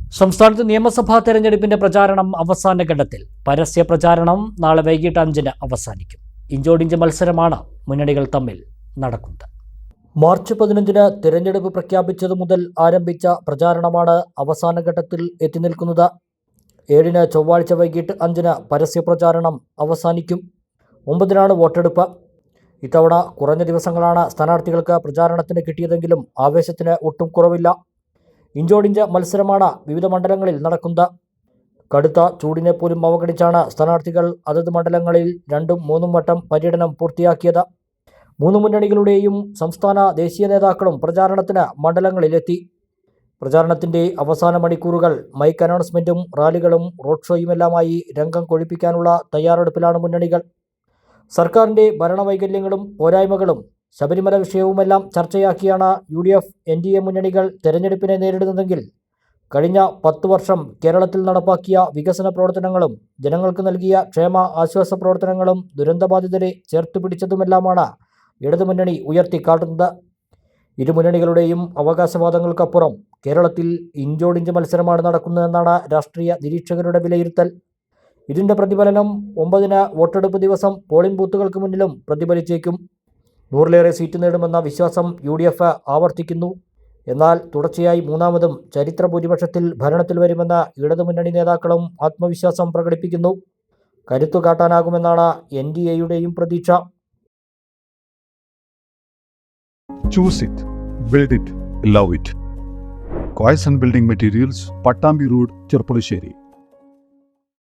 സംസ്ഥാനത്ത് നിയമസഭാ തെരഞ്ഞെടുപ്പിന്റെ പ്രചാരണം അവസാന ഘട്ടത്തിൽ. പരസ്യ പ്രചാരണം നാളെ വൈകിട്ട് 5-ന് അവസാനിക്കും. ഇഞ്ചോടിഞ്ച് മത്സരമാണ് മുന്നണികൾ തമ്മിൽ നടക്കുന്നത്. മാർച്ച് 15-ന് തെരഞ്ഞെടുപ്പ് പ്രഖ്യാപിച്ചതു മുതൽ ആരംഭിച്ച പ്രചാരണമാണ് അവസാന ഘട്ടത്തിൽ എത്തി നിൽക്കുന്നത്. 7-ന് ചൊവ്വാഴ്ച വൈകിട്ട് 5-ന് പരസ്യ പ്രചാരണം അവസാനിക്കും. 9-നാണ് വോട്ടെടുപ്പ്. ഇത്തവണ കുറഞ്ഞ ദിവസങ്ങളാണ് സ്ഥാനാർത്ഥികൾക്ക് പ്രചാരണത്തിന് കിട്ടിയതെങ്കിലും ആവേശത്തിന് ഒട്ടും കുറവില്ല. ഇഞ്ചോടിഞ്ച് മത്സരമാണ് വിവിധ മണ്ഡലങ്ങളിൽ നടക്കുന്നത്. കടുത്ത ചൂടിനെ പോലും അവഗണിച്ചാണ് സ്ഥാനാർത്ഥികൾ അതത് മണ്ഡലങ്ങളിൽ 2-3 വട്ടം പര്യടനം പൂർത്തിയാക്കിയത്. 3 മുന്നണികളുടെയും സംസ്ഥാന ദേശീയ നേതാക്കളും പ്രചാരണത്തിന് മണ്ഡലങ്ങളിലെത്തി. പ്രചാരണത്തിൻ്റെ അവസാന മണിക്കൂറുകൾ മൈക്ക് അനൗൺസ്മെൻറ്റും റാലികളും റോഡ് ഷോയുമെല്ലാമായി രംഗം കൊഴിപ്പിക്കാനുള്ള തയ്യാറെടുപ്പിലാണ് മുന്നണികൾ. സർക്കാരിൻ്റെ ഭരണവൈകല്യങ്ങളും പോരായ്മകളും ശബരിമല വിഷയവുമെല്ലാം ചർച്ചയാക്കിയാണ് UDF NDA മുന്നണികൾ തെരഞ്ഞെടുപ്പിനെ നേരിടുന്നതെങ്കിൽ കഴിഞ്ഞ 10 വർഷം കേരളത്തിൽ നടപ്പാക്കിയ വികസന പ്രവർത്തനങ്ങളും ജനങ്ങൾക്ക് നൽകിയ ക്ഷേമ ആശ്വാസ പ്രവർത്തനങ്ങളും ദുരന്തബാധിതരെ ചേർത്തുപിടിച്ചതുമെല്ലാമാണ് ഇടതുമുന്നണി ഉയർത്തിക്കാട്ടുന്നത്. ഇരു മുന്നണികളുടെയും അവകാശവാദങ്ങൾക്കപ്പുറം കേരളത്തിൽ ഇഞ്ചോടിഞ്ച് മത്സരമാണ് നടക്കുന്നതെന്നാണ് രാഷ്ട്രീയ നിരീക്ഷകരുടെ വിലയിരുത്തൽ. ഇതിൻ്റെ പ്രതിഫലനം 9-ന് വോട്ടെടുപ്പ് ദിവസം പോളിംഗ് ബൂത്തുകൾക്ക് മുന്നിലും പ്രതിഫലിച്ചേക്കും. 100-ലേറെ സീറ്റ് നേടുമെന്ന വിശ്വാസം UDF ആവർത്തിക്കുന്നു. എന്നാൽ തുടർച്ചയായി 3-മതും ചരിത്ര ഭൂരിപക്ഷത്തിൽ ഭരണത്തിൽ വരുമെന്ന ഇടതുമുന്നണി നേതാക്കളും ആത്മവിശ്വാസം പ്രകടിപ്പിക്കുന്നു. കരുത്തു കാട്ടാനാകുമെന്നാണ് NDAയുടെയും പ്രതീക്ഷ. Choose it, build it, love it. Coys and Building Materials, Pattambi Road, Cherppalasheri.